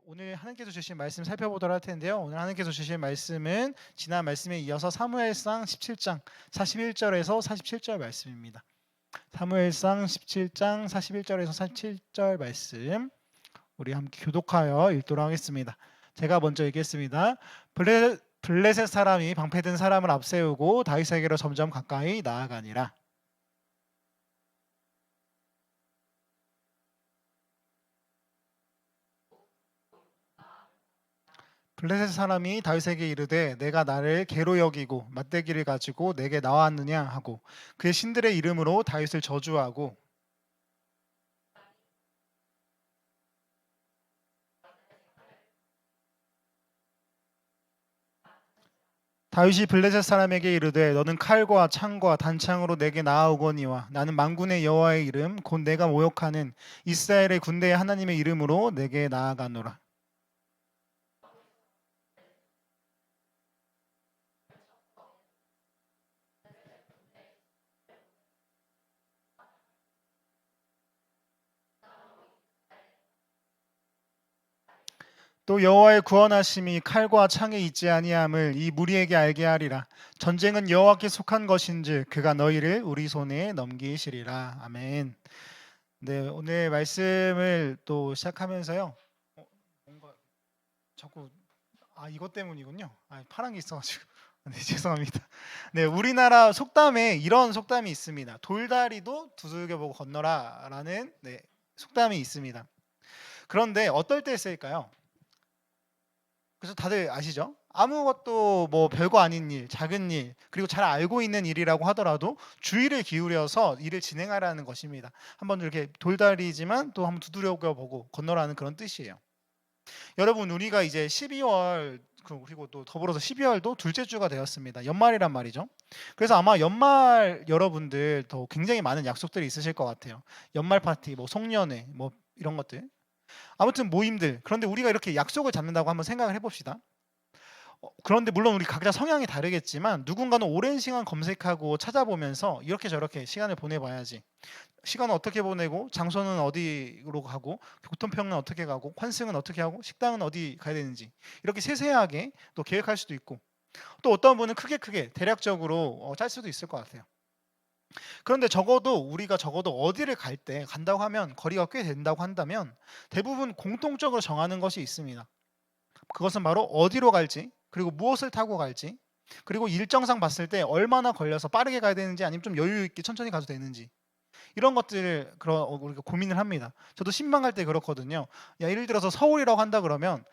오늘 하나님께서 주신 말씀 살펴보도록 할 텐데요. 오늘 하나님께서 주신 말씀은 지난 말씀에 이어서 사무엘상 17장 41절에서 47절 말씀입니다. 사무엘상 17장 41절에서 47절 말씀 우리 함께 교독하여 읽도록 하겠습니다. 제가 먼저 읽겠습니다. 블레셋 사람이 방패든 사람을 앞세우고 다윗에게로 점점 가까이 나아가니라. 블레셋 사람이 다윗에게 이르되 내가 나를 개로 여기고 맞대기를 가지고 내게 나왔느냐 하고 그의 신들의 이름으로 다윗을 저주하고 다윗이 블레셋 사람에게 이르되 너는 칼과 창과 단창으로 내게 나아오거니와 나는 만군의 여호와의 이름 곧 내가 모욕하는 이스라엘의 군대의 하나님의 이름으로 내게 나아가노라. 또 여호와의 구원하심이 칼과 창에 있지 아니함을 이 무리에게 알게 하리라. 전쟁은 여호와께 속한 것인즉 그가 너희를 우리 손에 넘기시리라. 아멘. 네, 오늘 말씀을 또 시작하면서요. 뭔가 자꾸 이것 때문이군요. 파란 게 있어가지고. 네, 죄송합니다. 네, 우리나라 속담에 이런 속담이 있습니다. 돌다리도 두들겨보고 건너라라는 속담이 있습니다. 그런데 어떨 때 쓰일까요? 그래서 다들 아시죠? 아무것도 뭐 별거 아닌 일, 작은 일, 그리고 잘 알고 있는 일이라고 하더라도 주의를 기울여서 일을 진행하라는 것입니다. 한번 이렇게 돌다리지만 또 한번 두드려 보고 건너라는 그런 뜻이에요. 여러분, 우리가 이제 12월 그리고 또 더불어서 12월도 둘째 주가 되었습니다. 연말이란 말이죠. 그래서 아마 연말 여러분들 더 굉장히 많은 약속들이 있으실 것 같아요. 연말 파티, 뭐 송년회, 뭐 이런 것들. 아무튼 모임들. 그런데 우리가 이렇게 약속을 잡는다고 한번 생각을 해봅시다. 그런데 물론 우리 각자 성향이 다르겠지만 누군가는 오랜 시간 검색하고 찾아보면서 이렇게 저렇게 시간을 보내봐야지. 시간은 어떻게 보내고 장소는 어디로 가고 교통편은 어떻게 가고 환승은 어떻게 하고 식당은 어디 가야 되는지 이렇게 세세하게 또 계획할 수도 있고 또 어떤 분은 크게 대략적으로 짤 수도 있을 것 같아요. 그런데 우리가 적어도 어디를 간다고 하면 거리가 꽤 된다고 한다면 대부분 공통적으로 정하는 것이 있습니다. 그것은 바로 어디로 갈지 그리고 무엇을 타고 갈지 그리고 일정상 봤을 때 얼마나 걸려서 빠르게 가야 되는지 아니면 좀 여유 있게 천천히 가도 되는지 이런 것들을 우리가 고민을 합니다. 저도 신방 갈 때 그렇거든요. 예를 들어서 서울이라고 한다 그러면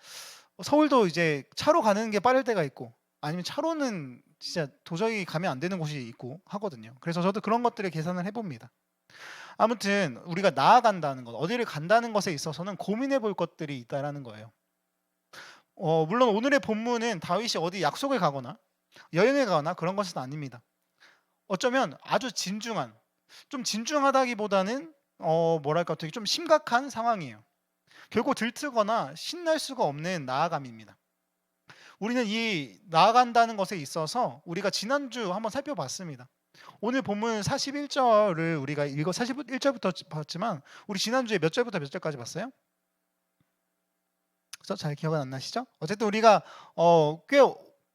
서울도 이제 차로 가는 게 빠를 때가 있고 아니면 차로는 진짜 도저히 가면 안 되는 곳이 있고 하거든요. 그래서 저도 그런 것들을 계산을 해봅니다. 아무튼 우리가 나아간다는 것, 어디를 간다는 것에 있어서는 고민해 볼 것들이 있다라는 거예요. 물론 오늘의 본문은 다윗이 어디 약속을 가거나 여행을 가거나 그런 것은 아닙니다. 어쩌면 아주 좀 진중하다기보다는 뭐랄까 되게 좀 심각한 상황이에요. 결코 들뜨거나 신날 수가 없는 나아감입니다. 우리는 이 나아간다는 것에 있어서 우리가 지난주 한번 살펴봤습니다. 오늘 본문 41절을 우리가 41절부터 봤지만 우리 지난주에 몇 절부터 몇 절까지 봤어요? 그래서 잘 기억은 안 나시죠? 어쨌든 우리가 꽤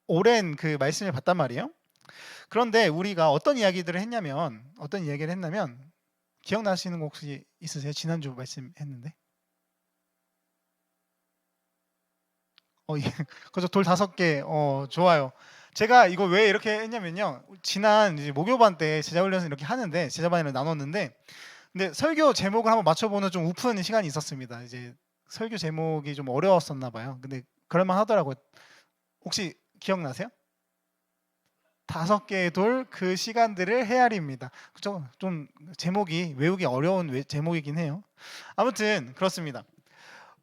오랜 그 말씀을 봤단 말이에요. 그런데 우리가 어떤 이야기를 했냐면 기억나시는 거 혹시 있으세요? 지난주 말씀했는데. 예. 그래서 돌 5개. 좋아요. 제가 이거 왜 이렇게 했냐면요. 지난 이제 목요반 때 제자훈련을 이렇게 하는데 제자반을 나눴는데 근데 설교 제목을 한번 맞춰보는 좀 우픈 시간이 있었습니다. 이제 설교 제목이 좀 어려웠었나 봐요. 근데 그럴만 하더라고요. 혹시 기억나세요? 5개의 돌 그 시간들을 헤아립니다. 그죠? 좀 제목이 외우기 어려운 제목이긴 해요. 아무튼 그렇습니다.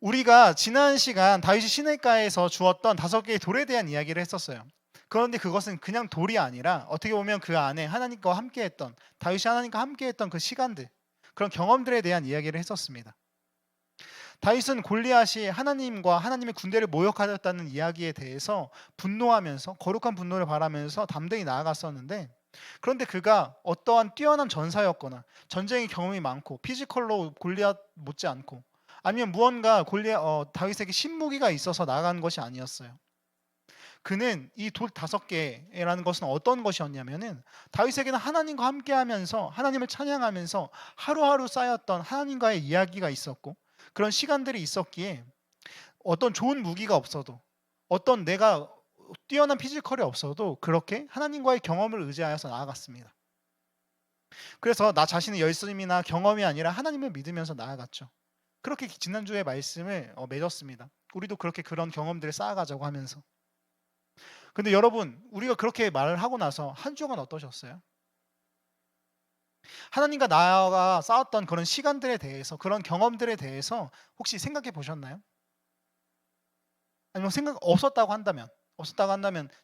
우리가 지난 시간 다윗이 시냇가에서 주었던 5개의 돌에 대한 이야기를 했었어요. 그런데 그것은 그냥 돌이 아니라 어떻게 보면 그 안에 하나님과 함께했던 다윗이 하나님과 함께했던 그 시간들 그런 경험들에 대한 이야기를 했었습니다. 다윗은 골리앗이 하나님과 하나님의 군대를 모욕하였다는 이야기에 대해서 분노하면서 거룩한 분노를 바라면서 담대히 나아갔었는데 그런데 그가 어떠한 뛰어난 전사였거나 전쟁의 경험이 많고 피지컬로 골리앗 못지않고 아니면 무언가 다윗에게 신무기가 있어서 나아간 것이 아니었어요. 그는 이 돌 5개라는 것은 어떤 것이었냐면은 다윗에게는 하나님과 함께하면서 하나님을 찬양하면서 하루하루 쌓였던 하나님과의 이야기가 있었고 그런 시간들이 있었기에 어떤 좋은 무기가 없어도 어떤 내가 뛰어난 피지컬이 없어도 그렇게 하나님과의 경험을 의지하여서 나아갔습니다. 그래서 나 자신의 열심이나 경험이 아니라 하나님을 믿으면서 나아갔죠. 그렇게 지난주에 말씀을 맺었습니다. 우리도 그렇게 그런 경험들을 쌓아가자고 하면서. 근데 여러분, 우리가 그렇게 말을 하고 나서 한 주간 어떠셨어요? 하나님과 나가 쌓았던 그런 시간들에 대해서, 그런 경험들에 대해서 혹시 생각해 보셨나요? 아니면 생각 없었다고 한다면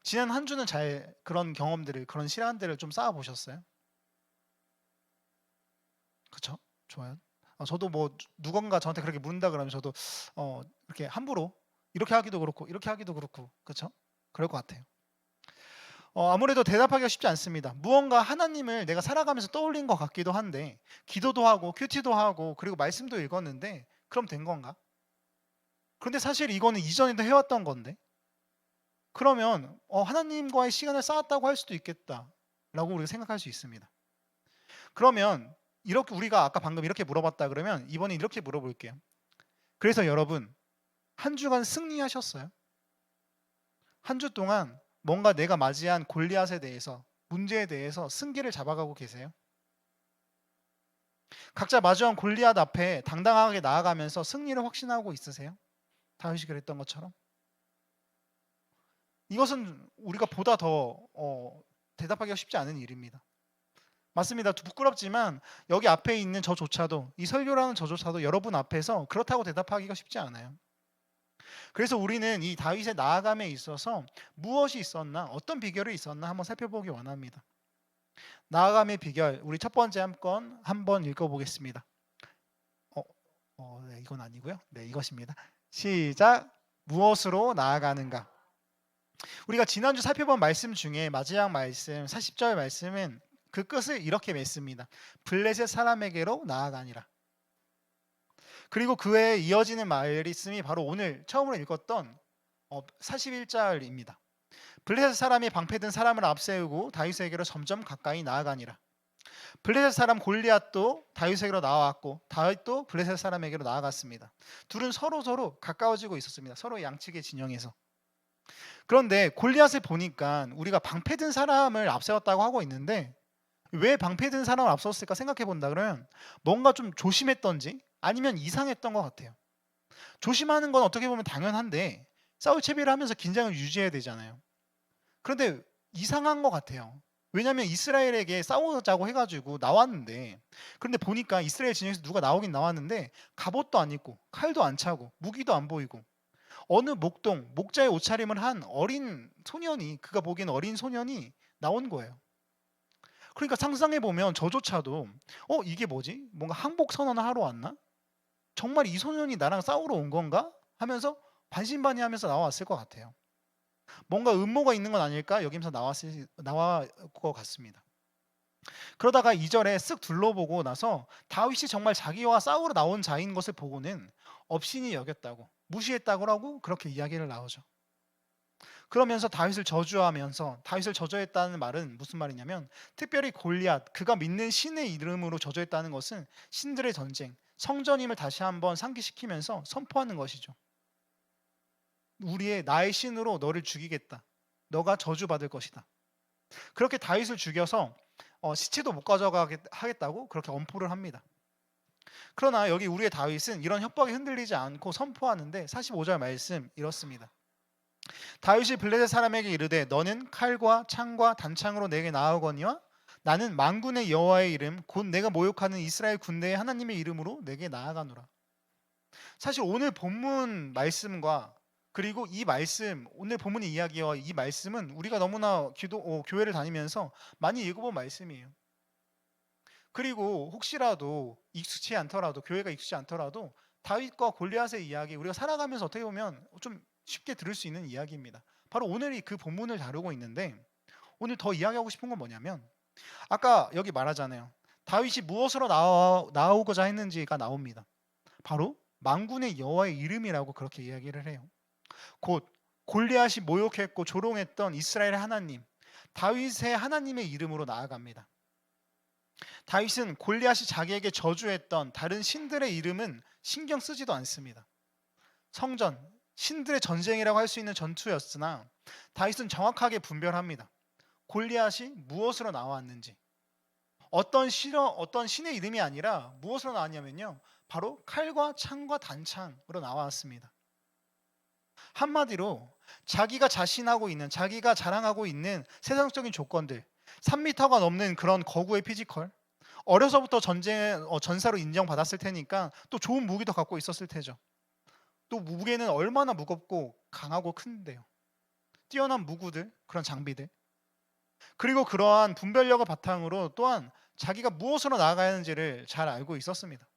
지난 한 주는 잘 그런 경험들을, 그런 시간들을 좀 쌓아 보셨어요? 그쵸? 좋아요. 저도 뭐 누군가 저한테 그렇게 묻는다 그러면 저도 이렇게 함부로 이렇게 하기도 그렇고 이렇게 하기도 그렇고 그쵸? 그럴 것 같아요. 아무래도 대답하기가 쉽지 않습니다. 무언가 하나님을 내가 살아가면서 떠올린 것 같기도 한데 기도도 하고 큐티도 하고 그리고 말씀도 읽었는데 그럼 된 건가? 그런데 사실 이거는 이전에도 해왔던 건데 그러면 하나님과의 시간을 쌓았다고 할 수도 있겠다라고 우리가 생각할 수 있습니다. 그러면 이렇게 우리가 아까 방금 이렇게 물어봤다 그러면 이번에 이렇게 물어볼게요. 그래서 여러분 한 주간 승리하셨어요? 한 주 동안 뭔가 내가 맞이한 골리앗에 대해서 문제에 대해서 승기를 잡아가고 계세요? 각자 마주한 골리앗 앞에 당당하게 나아가면서 승리를 확신하고 있으세요? 다윗이 그랬던 것처럼? 이것은 우리가 보다 더 대답하기가 쉽지 않은 일입니다. 맞습니다. 부끄럽지만 여기 앞에 있는 저조차도 이 설교라는 저조차도 여러분 앞에서 그렇다고 대답하기가 쉽지 않아요. 그래서 우리는 이 다윗의 나아감에 있어서 무엇이 있었나, 어떤 비결이 있었나 한번 살펴보기 원합니다. 나아감의 비결, 우리 첫 번째 한번 읽어보겠습니다. 네, 이건 아니고요. 네, 이것입니다. 시작. 무엇으로 나아가는가? 우리가 지난주 살펴본 말씀 중에 마지막 말씀 40절 말씀은 그 끝을 이렇게 맺습니다. 블레셋 사람에게로 나아가니라. 그리고 그에 이어지는 말씀이 바로 오늘 처음으로 읽었던 41절입니다. 블레셋 사람이 방패든 사람을 앞세우고 다윗에게로 점점 가까이 나아가니라. 블레셋 사람 골리앗도 다윗에게로 나아왔고 다윗도 블레셋 사람에게로 나아갔습니다. 둘은 서로 가까워지고 있었습니다. 서로 양측의 진영에서. 그런데 골리앗을 보니까 우리가 방패든 사람을 앞세웠다고 하고 있는데 왜 방패든 사람을 앞세웠을까 생각해 본다 그러면 뭔가 좀 조심했던지 아니면 이상했던 것 같아요. 조심하는 건 어떻게 보면 당연한데 싸울 채비를 하면서 긴장을 유지해야 되잖아요. 그런데 이상한 것 같아요. 왜냐하면 이스라엘에게 싸우자고 해가지고 나왔는데 그런데 보니까 이스라엘 진영에서 누가 나오긴 나왔는데 갑옷도 안 입고 칼도 안 차고 무기도 안 보이고 어느 목자의 옷차림을 한 어린 소년이 그가 보기엔 어린 소년이 나온 거예요. 그러니까 상상해 보면 저조차도 이게 뭐지? 뭔가 항복 선언을 하러 왔나? 정말 이 소년이 나랑 싸우러 온 건가? 하면서 반신반의하면서 나왔을 것 같아요. 뭔가 음모가 있는 건 아닐까? 여기면서 나와 것 같습니다. 그러다가 2절에 쓱 둘러보고 나서 다윗이 정말 자기와 싸우러 나온 자인 것을 보고는 업신이 여겼다고 무시했다고 그렇게 이야기를 나오죠. 그러면서 다윗을 저주하면서 다윗을 저주했다는 말은 무슨 말이냐면 특별히 골리앗 그가 믿는 신의 이름으로 저주했다는 것은 신들의 전쟁 성전임을 다시 한번 상기시키면서 선포하는 것이죠. 나의 신으로 너를 죽이겠다. 너가 저주받을 것이다. 그렇게 다윗을 죽여서 시체도 못 가져가게 하겠다고 그렇게 엄포를 합니다. 그러나 여기 우리의 다윗은 이런 협박에 흔들리지 않고 선포하는데 45절 말씀 이렇습니다. 다윗이 블레셋 사람에게 이르되 너는 칼과 창과 단창으로 내게 나아오거니와 나는 만군의 여호와의 이름 곧 내가 모욕하는 이스라엘 군대의 하나님의 이름으로 내게 나아가노라. 사실 오늘 본문 말씀과 그리고 이 말씀 오늘 본문의 이야기와 이 말씀은 우리가 너무나 교회를 다니면서 많이 읽어본 말씀이에요. 그리고 혹시라도 교회가 익숙치 않더라도 다윗과 골리앗의 이야기 우리가 살아가면서 어떻게 보면 좀 쉽게 들을 수 있는 이야기입니다. 바로 오늘이 그 본문을 다루고 있는데 오늘 더 이야기하고 싶은 건 뭐냐면 아까 여기 말하잖아요. 다윗이 무엇으로 나오고자 했는지가 나옵니다. 바로 만군의 여호와의 이름이라고 그렇게 이야기를 해요. 곧 골리앗이 모욕했고 조롱했던 이스라엘의 하나님, 다윗의 하나님의 이름으로 나아갑니다. 다윗은 골리앗이 자기에게 저주했던 다른 신들의 이름은 신경 쓰지도 않습니다. 성전, 신들의 전쟁이라고 할 수 있는 전투였으나 다윗은 정확하게 분별합니다. 골리앗이 무엇으로 나왔는지. 어떤 신의 이름이 아니라 무엇으로 나왔냐면요, 바로 칼과 창과 단창으로 나왔습니다. 한마디로 자기가 자신하고 있는, 자기가 자랑하고 있는 세상적인 조건들, 3m가 넘는 그런 거구의 피지컬, 어려서부터 전사로 인정받았을 테니까 또 좋은 무기도 갖고 있었을 테죠. 또 무게는 얼마나 무겁고 강하고 큰데요. 뛰어난 무구들, 그런 장비들, 그리고 그러한 분별력을 바탕으로 또한 자기가 무엇으로 나아가야 하는지를 잘 알고 있었습니다.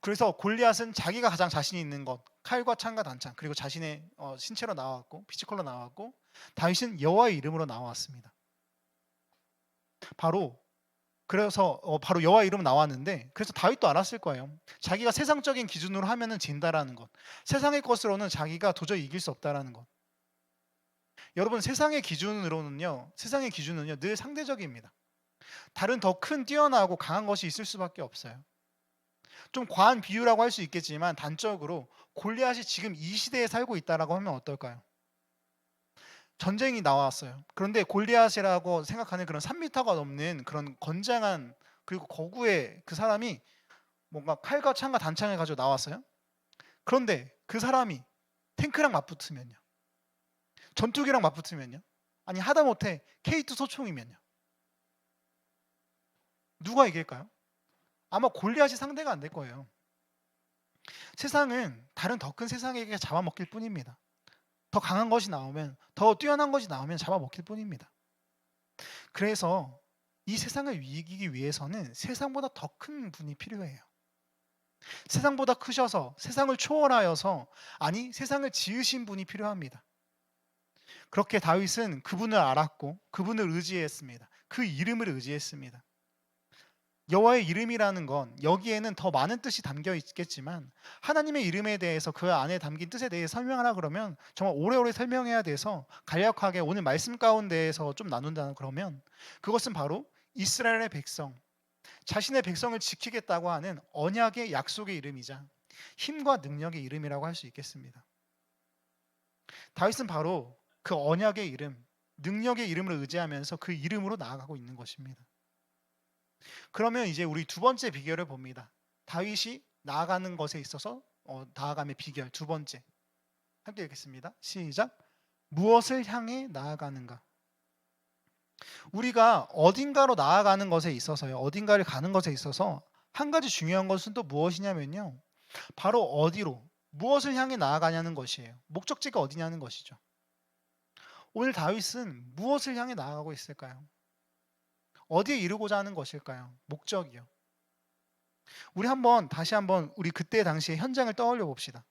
그래서 골리앗은 자기가 가장 자신 있는 것, 칼과 창과 단창, 그리고 자신의 신체로 나왔고 피지컬로 나왔고, 다윗은 여호와의 이름으로 나왔습니다. 바로 여호와의 이름 나왔는데, 그래서 다윗도 알았을 거예요. 자기가 세상적인 기준으로 하면은 진다라는 것, 세상의 것으로는 자기가 도저히 이길 수 없다라는 것. 여러분, 세상의 기준으로는요, 세상의 기준은요 늘 상대적입니다. 다른 더 큰 뛰어나고 강한 것이 있을 수밖에 없어요. 좀 과한 비유라고 할 수 있겠지만 단적으로 골리앗이 지금 이 시대에 살고 있다라고 하면 어떨까요? 전쟁이 나왔어요. 그런데 골리앗이라고 생각하는 그런 3m가 넘는 그런 건장한, 그리고 거구의 그 사람이 뭔가 칼과 창과 단창을 가지고 나왔어요. 그런데 그 사람이 탱크랑 맞붙으면요, 전투기랑 맞붙으면요, 아니 하다못해 K2 소총이면요, 누가 이길까요? 아마 골리앗이 상대가 안 될 거예요. 세상은 다른 더 큰 세상에게 잡아먹힐 뿐입니다. 더 강한 것이 나오면, 더 뛰어난 것이 나오면 잡아먹힐 뿐입니다. 그래서 이 세상을 이기기 위해서는 세상보다 더 큰 분이 필요해요. 세상보다 크셔서, 세상을 초월하여서, 아니 세상을 지으신 분이 필요합니다. 그렇게 다윗은 그분을 알았고 그분을 의지했습니다. 그 이름을 의지했습니다. 여호와의 이름이라는 건 여기에는 더 많은 뜻이 담겨 있겠지만, 하나님의 이름에 대해서 그 안에 담긴 뜻에 대해 설명하라 그러면 정말 오래오래 설명해야 돼서 간략하게 오늘 말씀 가운데에서 좀 나눈다 그러면, 그것은 바로 이스라엘의 백성, 자신의 백성을 지키겠다고 하는 언약의 약속의 이름이자 힘과 능력의 이름이라고 할 수 있겠습니다. 다윗은 바로 그 언약의 이름, 능력의 이름을 의지하면서 그 이름으로 나아가고 있는 것입니다. 그러면 이제 우리 두 번째 비결을 봅니다. 다윗이 나아가는 것에 있어서 나아감의 비결 두 번째, 함께 읽겠습니다. 시작. 무엇을 향해 나아가는가? 우리가 어딘가로 나아가는 것에 있어서요, 어딘가를 가는 것에 있어서 한 가지 중요한 것은 또 무엇이냐면요, 바로 어디로, 무엇을 향해 나아가냐는 것이에요. 목적지가 어디냐는 것이죠. 오늘 다윗은 무엇을 향해 나아가고 있을까요? 어디에 이르고자 하는 것일까요? 목적이요. 우리 다시 한번 우리 그때 당시의 현장을 떠올려 봅시다.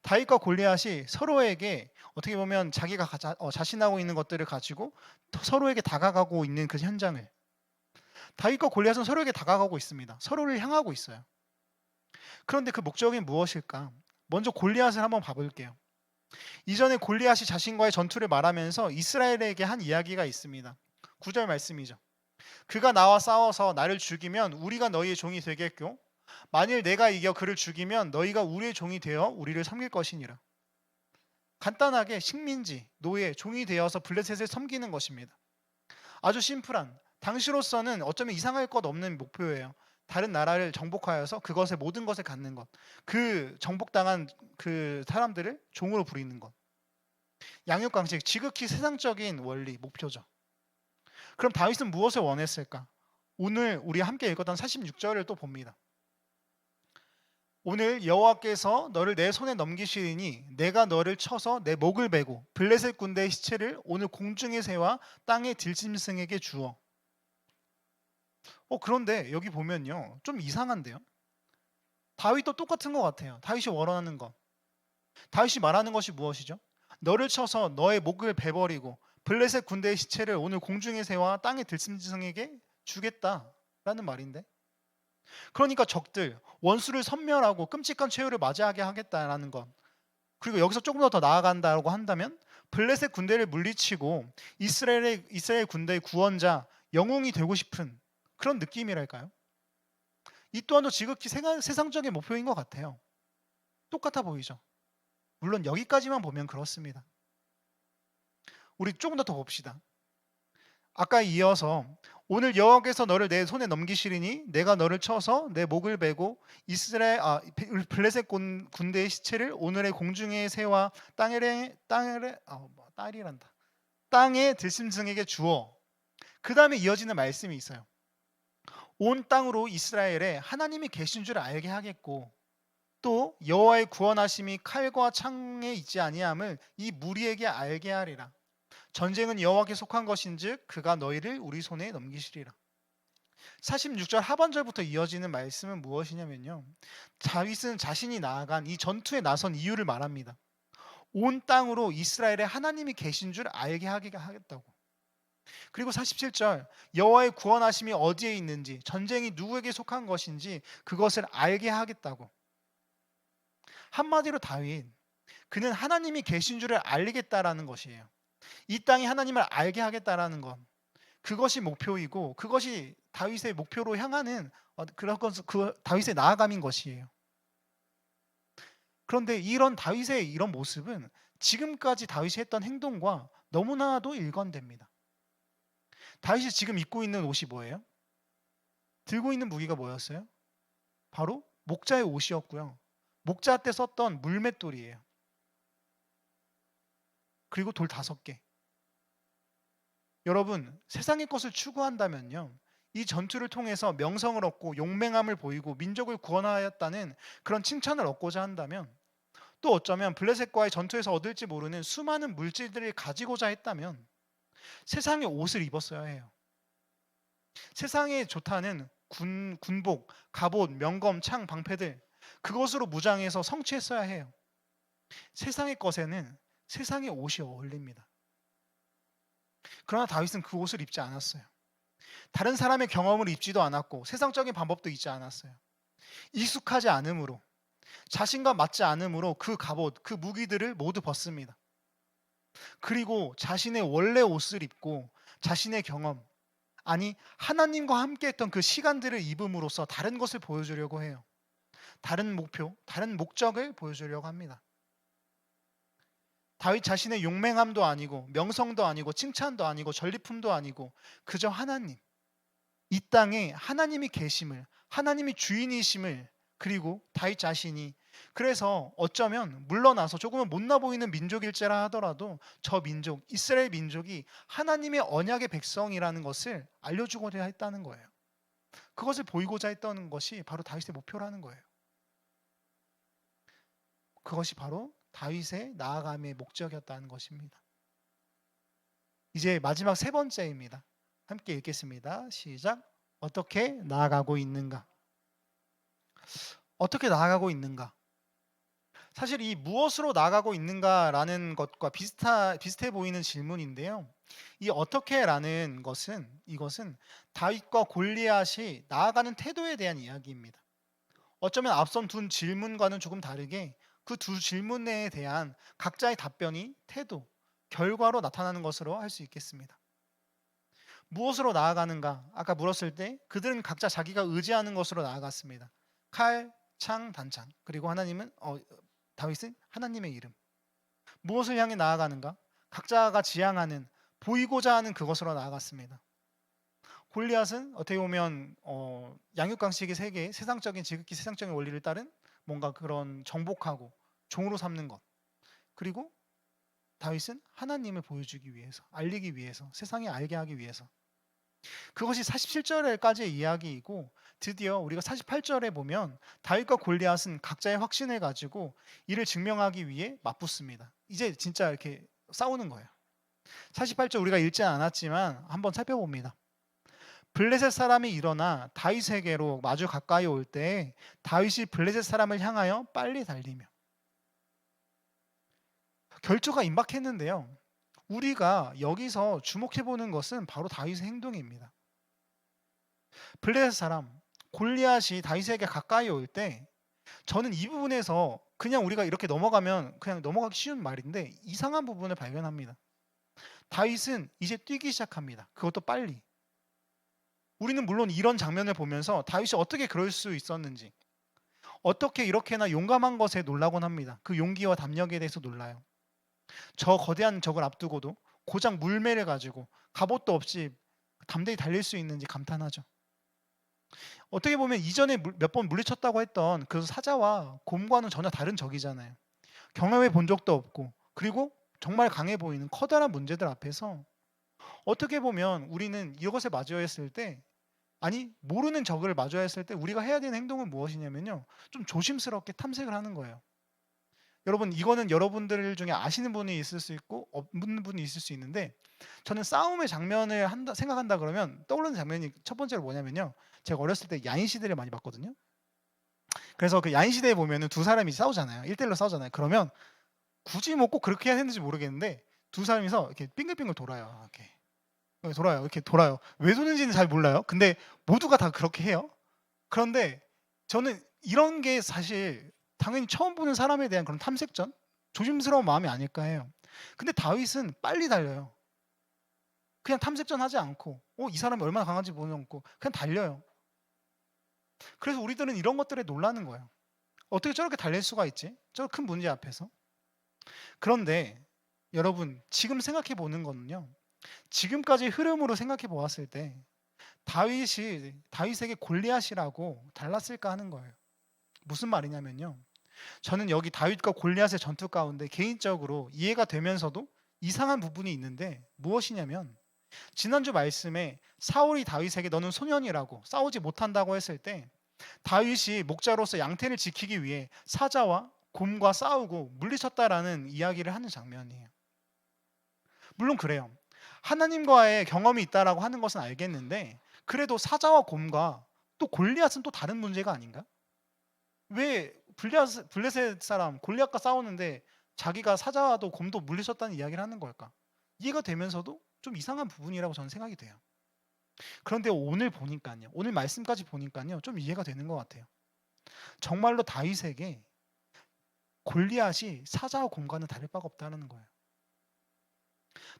다윗과 골리앗이 서로에게 어떻게 보면 자기가 자신하고 있는 것들을 가지고 서로에게 다가가고 있는 그 현장을, 다윗과 골리앗은 서로에게 다가가고 있습니다. 서로를 향하고 있어요. 그런데 그 목적이 무엇일까? 먼저 골리앗을 한번 봐볼게요. 이전에 골리앗이 자신과의 전투를 말하면서 이스라엘에게 한 이야기가 있습니다. 9절 말씀이죠. 그가 나와 싸워서 나를 죽이면 우리가 너희의 종이 되겠고, 만일 내가 이겨 그를 죽이면 너희가 우리의 종이 되어 우리를 섬길 것이니라. 간단하게 식민지, 노예, 종이 되어서 블레셋을 섬기는 것입니다. 아주 심플한, 당시로서는 어쩌면 이상할 것 없는 목표예요. 다른 나라를 정복하여서 그것의 모든 것을 갖는 것, 그 정복당한 그 사람들을 종으로 부리는 것. 양육강식, 지극히 세상적인 원리, 목표죠. 그럼 다윗은 무엇을 원했을까? 오늘 우리 함께 읽었던 46절을 또 봅니다. 오늘 여호와께서 너를 내 손에 넘기시리니 내가 너를 쳐서 내 목을 베고 블레셋 군대의 시체를 오늘 공중의 새와 땅의 들짐승에게 주어. 그런데 여기 보면요, 좀 이상한데요. 다윗도 똑같은 것 같아요. 다윗이 원하는 것, 다윗이 말하는 것이 무엇이죠? 너를 쳐서 너의 목을 베버리고 블레셋 군대의 시체를 오늘 공중의 새와 땅의 들짐승에게 주겠다라는 말인데, 그러니까 적들, 원수를 섬멸하고 끔찍한 최후를 맞이하게 하겠다라는 것. 그리고 여기서 조금 더 나아간다고 한다면 블레셋 군대를 물리치고 이스라엘 군대의 구원자, 영웅이 되고 싶은 그런 느낌이랄까요? 이 또한도 지극히 세상적인 목표인 것 같아요. 똑같아 보이죠? 물론 여기까지만 보면 그렇습니다. 우리 조금 더 봅시다. 아까 이어서 오늘 여호와께서 너를 내 손에 넘기시리니 내가 너를 쳐서 내 목을 베고 블레셋 군대의 시체를 오늘의 공중의 새와 땅의 들짐승에게 주어. 그 다음에 이어지는 말씀이 있어요. 온 땅으로 이스라엘에 하나님이 계신 줄 알게 하겠고 또 여호와의 구원하심이 칼과 창에 있지 아니함을 이 무리에게 알게 하리라. 전쟁은 여호와께 속한 것인즉 그가 너희를 우리 손에 넘기시리라. 46절 하반절부터 이어지는 말씀은 무엇이냐면요, 다윗은 자신이 나아간 이 전투에 나선 이유를 말합니다. 온 땅으로 이스라엘에 하나님이 계신 줄 알게 하겠다고. 그리고 47절 여호와의 구원하심이 어디에 있는지, 전쟁이 누구에게 속한 것인지 그것을 알게 하겠다고. 한마디로 다윗, 그는 하나님이 계신 줄을 알리겠다라는 것이에요. 이 땅이 하나님을 알게 하겠다라는 것, 그것이 목표이고 그것이 다윗의 목표로 향하는 다윗의 나아감인 것이에요. 그런데 이런 다윗의 이런 모습은 지금까지 다윗이 했던 행동과 너무나도 일관됩니다. 다윗이 지금 입고 있는 옷이 뭐예요? 들고 있는 무기가 뭐였어요? 바로 목자의 옷이었고요. 목자 때 썼던 물맷돌이에요. 그리고 돌 5개. 여러분, 세상의 것을 추구한다면요, 이 전투를 통해서 명성을 얻고 용맹함을 보이고 민족을 구원하였다는 그런 칭찬을 얻고자 한다면, 또 어쩌면 블레셋과의 전투에서 얻을지 모르는 수많은 물질들을 가지고자 했다면 세상의 옷을 입었어야 해요. 세상에 좋다는 군복, 갑옷, 명검, 창, 방패들, 그것으로 무장해서 성취했어야 해요. 세상의 것에는 세상의 옷이 어울립니다. 그러나 다윗은 그 옷을 입지 않았어요. 다른 사람의 경험을 입지도 않았고 세상적인 방법도 있지 않았어요. 익숙하지 않으므로, 자신과 맞지 않으므로 그 갑옷, 그 무기들을 모두 벗습니다. 그리고 자신의 원래 옷을 입고 자신의 경험, 아니 하나님과 함께 했던 그 시간들을 입음으로써 다른 것을 보여주려고 해요. 다른 목표, 다른 목적을 보여주려고 합니다. 다윗 자신의 용맹함도 아니고 명성도 아니고 칭찬도 아니고 전리품도 아니고 그저 하나님, 이 땅에 하나님이 계심을, 하나님이 주인이심을, 그리고 다윗 자신이, 그래서 어쩌면 물러나서 조금은 못나 보이는 민족일지라 하더라도 저 민족, 이스라엘 민족이 하나님의 언약의 백성이라는 것을 알려주고자 했다는 거예요. 그것을 보이고자 했던 것이 바로 다윗의 목표라는 거예요. 그것이 바로 다윗의 나아감의 목적이었다는 것입니다. 이제 마지막 3번째입니다. 함께 읽겠습니다. 시작. 어떻게 나아가고 있는가? 어떻게 나아가고 있는가? 사실 이 무엇으로 나아가고 있는가라는 것과 비슷해 보이는 질문인데요. 이 어떻게라는 이것은 다윗과 골리앗이 나아가는 태도에 대한 이야기입니다. 어쩌면 앞선 두 질문과는 조금 다르게 그 두 질문에 대한 각자의 답변이 태도, 결과로 나타나는 것으로 할 수 있겠습니다. 무엇으로 나아가는가? 아까 물었을 때 그들은 각자 자기가 의지하는 것으로 나아갔습니다. 칼, 창, 단창. 그리고 다윗은 하나님의 이름. 무엇을 향해 나아가는가? 각자가 지향하는, 보이고자 하는 그것으로 나아갔습니다. 골리앗은 어떻게 보면 양육강식의 세계, 지극히 세상적인 원리를 따른 뭔가 그런 정복하고 종으로 삼는 것. 그리고 다윗은 하나님을 보여주기 위해서, 알리기 위해서, 세상에 알게 하기 위해서. 그것이 47절까지의 이야기이고, 드디어 우리가 48절에 보면 다윗과 골리앗은 각자의 확신을 가지고 이를 증명하기 위해 맞붙습니다. 이제 진짜 이렇게 싸우는 거예요. 48절 우리가 읽지 않았지만 한번 살펴봅니다. 블레셋 사람이 일어나 다윗에게로 마주 가까이 올 때 다윗이 블레셋 사람을 향하여 빨리 달리며. 결투가 임박했는데요, 우리가 여기서 주목해 보는 것은 바로 다윗의 행동입니다. 블레셋 사람, 골리앗이 다윗에게 가까이 올 때 저는 이 부분에서 그냥 우리가 이렇게 넘어가면 그냥 넘어가기 쉬운 말인데 이상한 부분을 발견합니다. 다윗은 이제 뛰기 시작합니다. 그것도 빨리. 우리는 물론 이런 장면을 보면서 다윗이 어떻게 그럴 수 있었는지, 어떻게 이렇게나 용감한 것에 놀라곤 합니다. 그 용기와 담력에 대해서 놀라요. 저 거대한 적을 앞두고도 고작 물매를 가지고 갑옷도 없이 담대히 달릴 수 있는지 감탄하죠. 어떻게 보면 이전에 몇 번 물리쳤다고 했던 그 사자와 곰과는 전혀 다른 적이잖아요. 경험해 본 적도 없고, 그리고 정말 강해 보이는 커다란 문제들 앞에서 어떻게 보면 우리는 이것에 마주하 했을 때, 아니 모르는 적을 마주하 했을 때 우리가 해야 되는 행동은 무엇이냐면요, 좀 조심스럽게 탐색을 하는 거예요. 여러분, 이거는 여러분들 중에 아시는 분이 있을 수 있고 없는 분이 있을 수 있는데, 저는 싸움의 장면을 생각한다 그러면 떠오르는 장면이 첫 번째로 뭐냐면요, 제가 어렸을 때 야인 시대를 많이 봤거든요. 그래서 그 야인 시대에 보면은 두 사람이 싸우잖아요. 1대1로 싸우잖아요. 그러면 굳이 뭐 꼭 그렇게 해야 되는지 모르겠는데 두 사람이서 이렇게 빙글빙글 돌아요. 이렇게 돌아요. 왜 도는지는 잘 몰라요. 근데 모두가 다 그렇게 해요. 그런데 저는 이런 게 사실 당연히 처음 보는 사람에 대한 그런 탐색전, 조심스러운 마음이 아닐까 해요. 근데 다윗은 빨리 달려요. 그냥 탐색전 하지 않고 이 사람이 얼마나 강한지 보지 않고 그냥 달려요. 그래서 우리들은 이런 것들에 놀라는 거예요. 어떻게 저렇게 달릴 수가 있지? 저 큰 문제 앞에서. 그런데 여러분, 지금 생각해 보는 거는요, 지금까지 흐름으로 생각해 보았을 때 다윗에게 골리앗이라고 달랐을까 하는 거예요. 무슨 말이냐면요, 저는 여기 다윗과 골리앗의 전투 가운데 개인적으로 이해가 되면서도 이상한 부분이 있는데, 무엇이냐면 지난주 말씀에 사울이 다윗에게 너는 소년이라고 싸우지 못한다고 했을 때 다윗이 목자로서 양태를 지키기 위해 사자와 곰과 싸우고 물리쳤다라는 이야기를 하는 장면이에요. 물론 그래요. 하나님과의 경험이 있다라고 하는 것은 알겠는데, 그래도 사자와 곰과 또 골리앗은 또 다른 문제가 아닌가? 왜 블레셋 사람 골리앗과 싸우는데 자기가 사자와도 곰도 물리쳤다는 이야기를 하는 걸까? 이해가 되면서도 좀 이상한 부분이라고 저는 생각이 돼요. 그런데 오늘 말씀까지 보니까요, 좀 이해가 되는 것 같아요. 정말로 다윗에게 골리앗이 사자와 곰과는 다를 바가 없다는 거예요.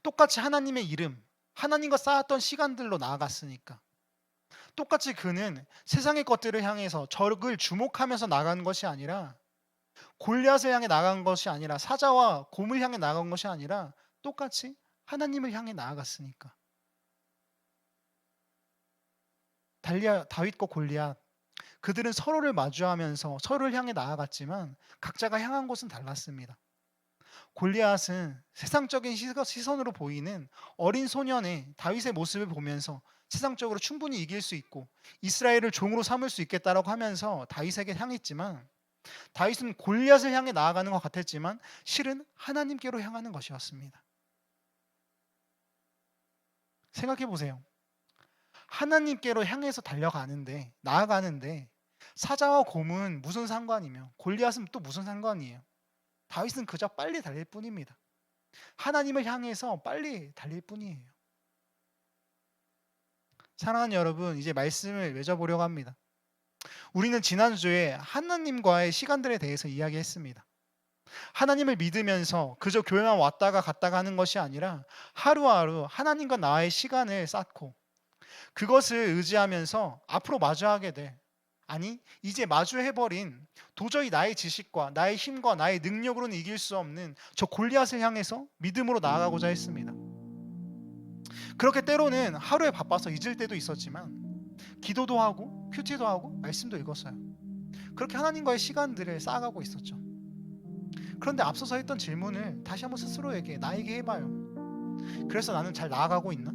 똑같이 하나님의 이름, 하나님과 쌓았던 시간들로 나아갔으니까, 똑같이 그는 세상의 것들을 향해서 적을 주목하면서 나간 것이 아니라, 골리앗을 향해 나간 것이 아니라, 사자와 곰을 향해 나간 것이 아니라 똑같이 하나님을 향해 나아갔으니까. 다윗과 골리앗, 그들은 서로를 마주하면서 서로를 향해 나아갔지만 각자가 향한 곳은 달랐습니다. 골리앗은 세상적인 시선으로 보이는 어린 소년의 다윗의 모습을 보면서 세상적으로 충분히 이길 수 있고 이스라엘을 종으로 삼을 수 있겠다라고 하면서 다윗에게 향했지만, 다윗은 골리앗을 향해 나아가는 것 같았지만 실은 하나님께로 향하는 것이었습니다. 생각해 보세요. 하나님께로 향해서 나아가는데 사자와 곰은 무슨 상관이며 골리앗은 또 무슨 상관이에요? 다윗은 그저 빨리 달릴 뿐입니다. 하나님을 향해서 빨리 달릴 뿐이에요. 사랑하는 여러분, 이제 말씀을 맺어보려고 합니다. 우리는 지난주에 하나님과의 시간들에 대해서 이야기했습니다. 하나님을 믿으면서 그저 교회만 왔다가 갔다가 하는 것이 아니라 하루하루 하나님과 나의 시간을 쌓고 그것을 의지하면서 앞으로 마주하게 돼. 아니, 이제 마주해버린 도저히 나의 지식과 나의 힘과 나의 능력으로는 이길 수 없는 저 골리앗을 향해서 믿음으로 나아가고자 했습니다. 그렇게 때로는 하루에 바빠서 잊을 때도 있었지만 기도도 하고 큐티도 하고 말씀도 읽었어요. 그렇게 하나님과의 시간들을 쌓아가고 있었죠. 그런데 앞서서 했던 질문을 다시 한번 스스로에게, 나에게 해봐요. 그래서 나는 잘 나아가고 있나?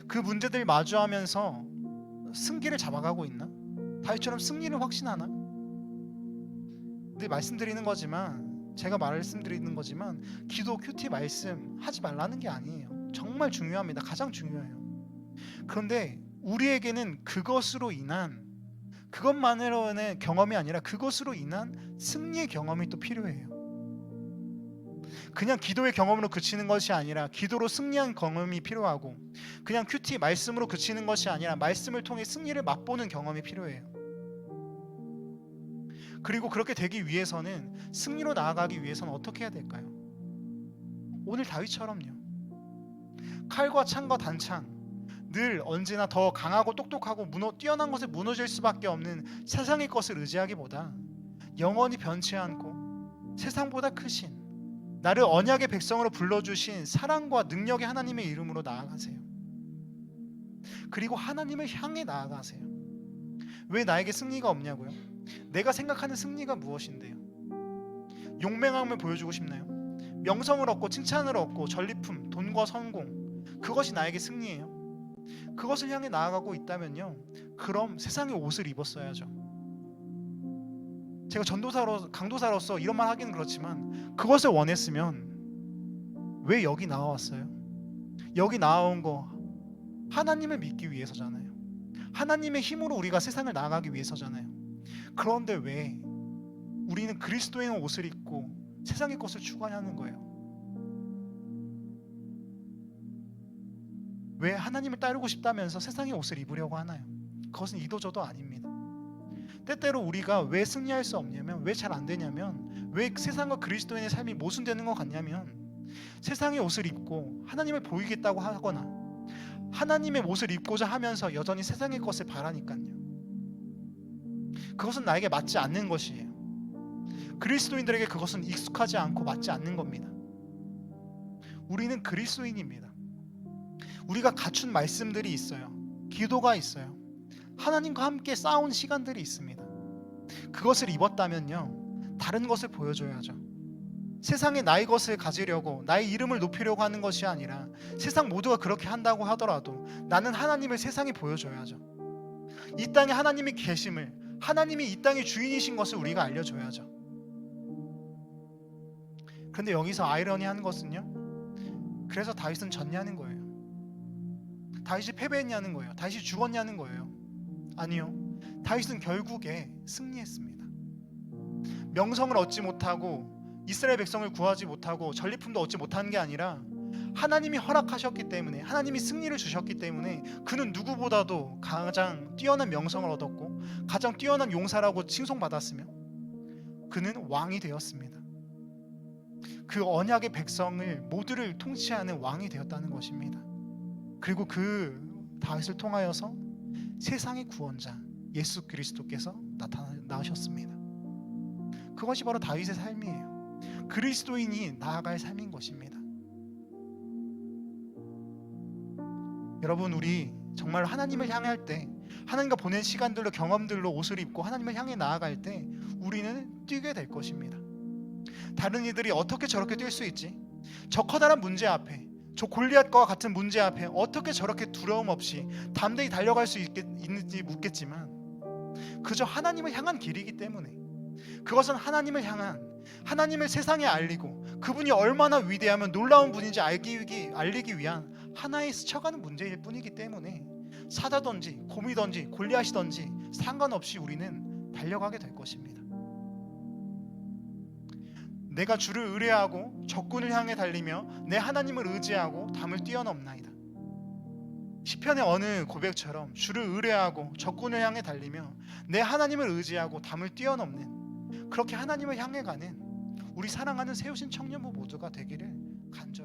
그 문제들 마주하면서 승기를 잡아가고 있나? 다윗처럼 승리를 확신하나? 늘 말씀드리는 거지만 기도, 큐티, 말씀 하지 말라는 게 아니에요. 정말 중요합니다. 가장 중요해요. 그런데 우리에게는 그것만으로는 경험이 아니라 그것으로 인한 승리의 경험이 또 필요해요. 그냥 기도의 경험으로 그치는 것이 아니라 기도로 승리한 경험이 필요하고, 그냥 큐티 말씀으로 그치는 것이 아니라 말씀을 통해 승리를 맛보는 경험이 필요해요. 그리고 그렇게 되기 위해서는, 승리로 나아가기 위해서는 어떻게 해야 될까요? 오늘 다윗처럼요. 칼과 창과 단창, 늘 언제나 더 강하고 똑똑하고 뛰어난 것에 무너질 수밖에 없는 세상의 것을 의지하기보다 영원히 변치 않고 세상보다 크신, 나를 언약의 백성으로 불러주신 사랑과 능력의 하나님의 이름으로 나아가세요. 그리고 하나님을 향해 나아가세요. 왜 나에게 승리가 없냐고요? 내가 생각하는 승리가 무엇인데요? 용맹함을 보여주고 싶나요? 명성을 얻고 칭찬을 얻고 전리품, 돈과 성공, 그것이 나에게 승리예요? 그것을 향해 나아가고 있다면요, 그럼 세상의 옷을 입었어야죠. 제가 전도사로, 강도사로서 이런 말 하기는 그렇지만, 그것을 원했으면 왜 여기 나와왔어요? 여기 나와온 거 하나님을 믿기 위해서잖아요. 하나님의 힘으로 우리가 세상을 나아가기 위해서잖아요. 그런데 왜 우리는 그리스도의 옷을 입고 세상의 것을 추구하는 거예요? 왜 하나님을 따르고 싶다면서 세상의 옷을 입으려고 하나요? 그것은 이도저도 아닙니다. 때때로 우리가 왜 승리할 수 없냐면, 왜 잘 안 되냐면, 왜 세상과 그리스도인의 삶이 모순되는 것 같냐면, 세상의 옷을 입고 하나님을 보이겠다고 하거나 하나님의 옷을 입고자 하면서 여전히 세상의 것을 바라니까요. 그것은 나에게 맞지 않는 것이에요. 그리스도인들에게 그것은 익숙하지 않고 맞지 않는 겁니다. 우리는 그리스도인입니다. 우리가 갖춘 말씀들이 있어요. 기도가 있어요. 하나님과 함께 싸운 시간들이 있습니다. 그것을 입었다면요, 다른 것을 보여줘야죠. 세상에 나의 것을 가지려고, 나의 이름을 높이려고 하는 것이 아니라, 세상 모두가 그렇게 한다고 하더라도 나는 하나님을 세상에 보여줘야죠. 이 땅에 하나님의 계심을, 하나님이 이 땅의 주인이신 것을 우리가 알려줘야죠. 그런데 여기서 아이러니한 것은요, 그래서 다윗은 졌냐는 거예요. 다윗이 패배했냐는 거예요. 다윗이 죽었냐는 거예요. 아니요, 다윗은 결국에 승리했습니다. 명성을 얻지 못하고 이스라엘 백성을 구하지 못하고 전리품도 얻지 못한 게 아니라, 하나님이 허락하셨기 때문에, 하나님이 승리를 주셨기 때문에 그는 누구보다도 가장 뛰어난 명성을 얻었고 가장 뛰어난 용사라고 칭송받았으며 그는 왕이 되었습니다. 그 언약의 백성을 모두를 통치하는 왕이 되었다는 것입니다. 그리고 그 다윗을 통하여서 세상의 구원자 예수 그리스도께서 나타나셨습니다. 그것이 바로 다윗의 삶이에요. 그리스도인이 나아갈 삶인 것입니다. 여러분, 우리 정말 하나님을 향할 때, 하나님과 보낸 시간들로, 경험들로 옷을 입고 하나님을 향해 나아갈 때 우리는 뛰게 될 것입니다. 다른 이들이 어떻게 저렇게 뛸 수 있지? 저 커다란 문제 앞에, 저 골리앗과 같은 문제 앞에 어떻게 저렇게 두려움 없이 담대히 달려갈 수 있는지 묻겠지만, 그저 하나님을 향한 길이기 때문에, 그것은 하나님을 향한, 하나님을 세상에 알리고 그분이 얼마나 위대하면 놀라운 분인지 알리기 위한 하나의 스쳐가는 문제일 뿐이기 때문에, 사자든지 곰이든지 골리앗이든지 상관없이 우리는 달려가게 될 것입니다. 내가 주를 의뢰하고 적군을 향해 달리며 내 하나님을 의지하고 담을 뛰어넘나이다. 시편의 어느 고백처럼 주를 의뢰하고 적군을 향해 달리며 내 하나님을 의지하고 담을 뛰어넘는, 그렇게 하나님을 향해 가는 우리 사랑하는 세우신 청년부 모두가 되기를 간절히